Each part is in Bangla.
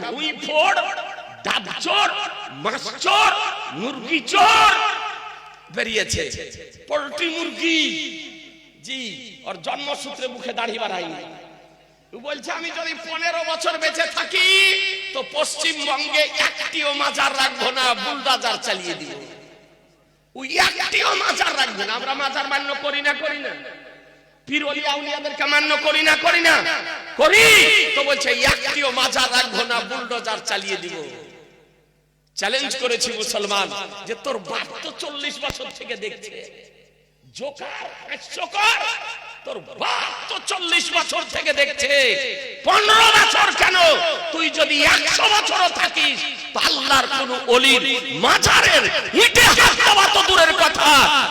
ভুঁই ফোড়, ডাব চোর, মাছ চোর, মুরগি চোর বেরিয়েছে। পোল্ট্রি মুরগি, জি, ওর জন্মসূত্রে মুখে দাড়ি বাড়ায়নি। বলছে আমি যদি 15 বছর বেঁচে থাকি তো পশ্চিমবঙ্গে একটিও মাজার রাখবো না, বুলডোজার চালিয়ে দিব। ওই একটিও মাজার রাখবে না। আমরা মাজার মান্য করি না, করি না? পীর ওলি আউলিয়াদেরকে মান্য করি না, করি না? করি। তো বলছে একটিও মাজার রাখবো না, বুলডোজার চালিয়ে দিব। চ্যালেঞ্জ করেছি মুসলমান যে তোর বাপ তো 40 বছর থেকে দেখছে, জোকার হাস্যকর, তোর বাপ তো 40 বছর থেকে দেখছে, 15 বছর কেন? তুই যদি 100 বছরও থাকিস তো আল্লাহর কোন ওলির মাজারের ইটে হাত দেওয়া তো দূরের কথা,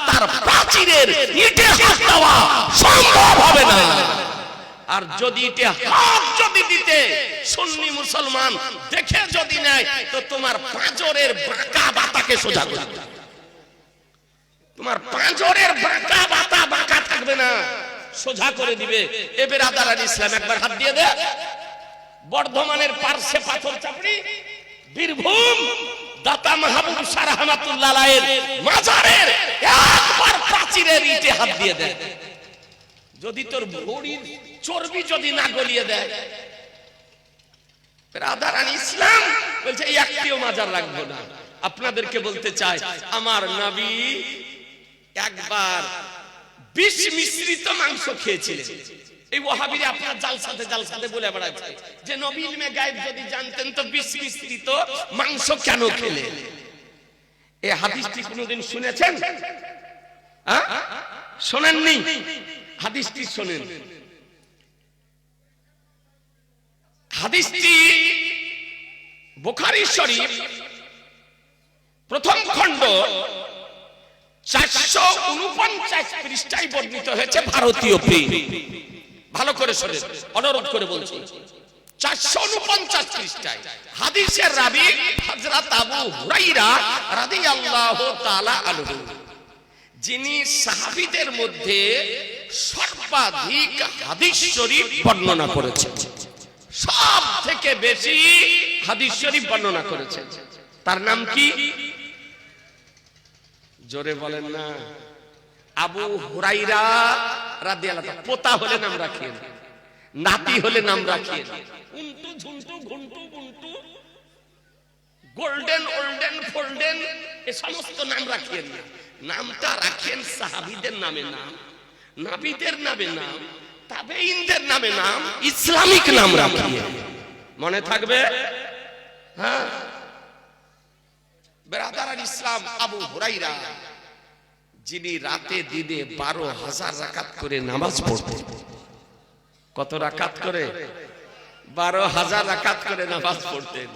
তার প্রাচীরের ইটে হাত দেওয়া সম্ভব হবে না। আর যদি ইটে হাত যদি দিতে সুন্নি মুসলমান দেখে যদি নেয় তো তোমার পাঁজরের বাঁকা বাতাকে সোজা করে দেবে। তোমার পাঁজরের বাঁকা বাতা বাঁকা থাকবে না, সোজা করে দিবে। এ বেরাদার ইসলাম, একবার হাত দিয়ে দে। বর্ধমানের পার্শ্বে পাথর চাপড়ি, বীরভূম দাতা মাহবুব শাহ রহমাতুল্লাহ আলাইহির মাজারের একবার প্রাচীরের ইটে হাত দিয়ে দে, যদি তোর ভরির চর্বি যদি না গলিয়ে দেয়। বেরাদার ইসলাম বলছে একটিও মাজার রাখবো না। আপনাদেরকে বলতে চাই, আমার নবী একবার বিষ মিশ্রিত মাংস খেয়েছিলেন। এই ওয়াহাবিরা আপনার জালসাতে বলে বেড়াচ্ছে যে নবী ইলমে গায়েব যদি জানতেন তো বিষ মিশ্রিত মাংস কেন খেলেন? এই হাদিসটি কোনদিন শুনেছেন? শোনেননি? হাদিসটি শোনেন। হাদিসটি বুখারী শরীফ প্রথম খণ্ড 449 পৃষ্ঠায় বর্ণিত হয়েছে। ভারতীয় পীর, ভালো করে শোনেন, অনুরোধ করে বলছি। 449 পৃষ্ঠায় হাদিসের রাবী হযরত আবু হুরায়রা রাদিয়াল্লাহু তাআলা আনহু, যিনি সাহাবীদের মধ্যে সর্বাধিক হাদিস শরীফ বর্ণনা করেছেন, সব থেকে বেশি হাদিস শরীফ বর্ণনা করেছেন। তার নাম কি? জোরে বলেন না। আবু হুরায়রা রাদিয়াল্লাহু তাআলা। পোতা হলে নাম রাখিয়েন, নাতি হলে নাম রাখিয়েন, উন্টু ঝুন্টু ঘুন্টু বুন্টু, গোল্ডেন ওল্ডেন ফোল্ডেন, এই সমস্ত নাম রাখিয়েন না। নামটা রাখেন সাহাবীদের নামে নাম, নবীদের নামে নাম, তাবেঈনদের নামে নাম, ইসলামিক নাম রাখিয়েন। মনে থাকবে? হ্যাঁ। বেরাদার ইসলাম, আবু হুরায়রা, যিনি রাতে দিনে 12,000 রাকাত করে নামাজ পড়তেন। কত রাকাত করে? 12,000 রাকাত করে নামাজ পড়তেন।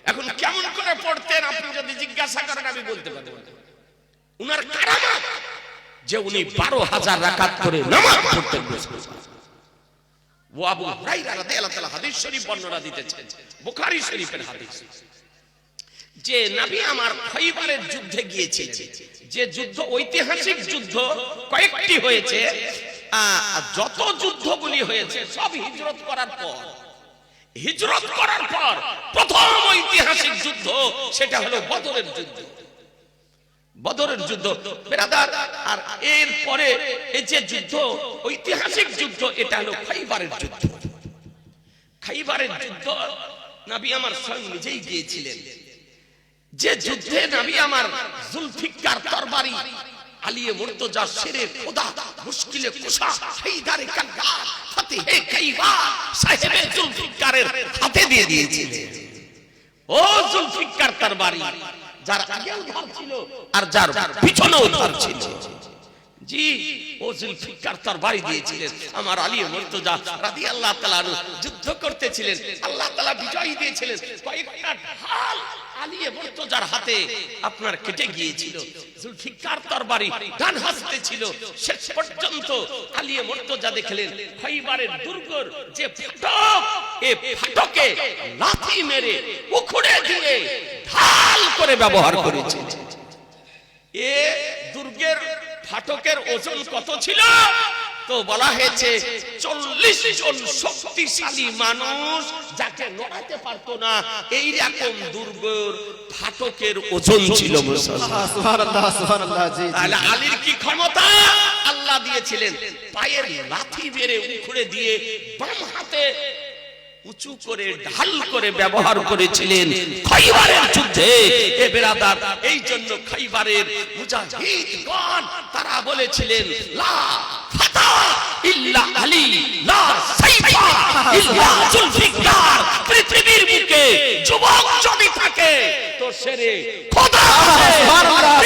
এখন কেমন করে পড়তেন আপনি যদি জিজ্ঞাসা করেন আমি বলতে পারবো না। উনার কারামাত যে উনি 12,000 রাকাত করে নামাজ পড়তেন। ও আবু হুরায়রা রাদিয়াল্লাহু তাআলা হাদিস শরীফ বর্ণনা দিতেছেন, বুখারী শরীফের হাদিস, যে নবী আমার খৈবরের যুদ্ধে গিয়েছিলেন। যে যুদ্ধ ঐতিহাসিক যুদ্ধ কয়েকটি হয়েছে, যত যুদ্ধগুলি হয়েছে সব হিজরত করার পর। হিজরত করার পর প্রথম ঐতিহাসিক যুদ্ধ সেটা হলো বদরের যুদ্ধ। বদরের যুদ্ধ বেরাদার। আর এর পরে এই যে যুদ্ধ, ঐতিহাসিক যুদ্ধ, এটা হলো খৈবরের যুদ্ধ। খৈবরের যুদ্ধ নবী আমার স্বয়ং নিজেই গিয়েছিলেন। যে যুদ্ধে নবী আমার জুলফিকার তরবারি, আলিয়ে মুর্তজা শেরে খোদা, মুশকিলে কুশা, হায়দারে কাঙ্গার, ফতেহে খৈবার সাহেবে জুলফিকারের হাতে দিয়ে দিয়েছিলেন। ও জুলফিকার তরবারি, যার আগেও ধার ছিল আর যার পিছনেও ধার ছিল, জি, ও জুলফিকার তরবারি দিয়েছিলেন। আমার আলী মুর্তজা রাদিয়াল্লাহু তাআলা যুদ্ধ করতেছিলেন, আল্লাহ তাআলা বিজয় দিয়েছিলেন। কয়েকটা ঢাল আলী মুর্তজার হাতে আপনার কেটে গিয়েছিল। জুলফিকার তরবারি ডান হস্তে ছিল। শেষ পর্যন্ত আলী মুর্তজা দেখলেন খৈবরের দুর্গের যে ফাটক, এই ফাটকে লাথি মেরে উখড়ে দিয়ে ঢাল করে ব্যবহার করেছে। এ দুর্গের ফাটকের ওজন কত ছিল? তো বলা হয়েছে 40 জন শক্তিশালী মানুষ যাকে নড়াতে পারতো না, এই রকম দুর্গর ফাটকের ওজন ছিল মুসলমান। সুবহানাল্লাহ সুবহানাল্লাহ। জি তাহলে আলীর কি ক্ষমতা আল্লাহ দিয়েছিলেন, পায়ের লাথি মেরে উখড়ে দিয়ে বাম হাতে উঁচু করে ঢাল করে ব্যবহার করেছিলেন খাইবারের যুদ্ধে। এ বেরাদার, এই জন্য খাইবারের মুজাহিদগণ তারা বলেছিলেন লা ফাতা ইল্লা আলী, লা সাইফা ইল্লা জুলফিকার। পৃথিবীর বুকে যুবক যদি থাকে তো সেরে খোদা আছে। সুবহানাল্লাহ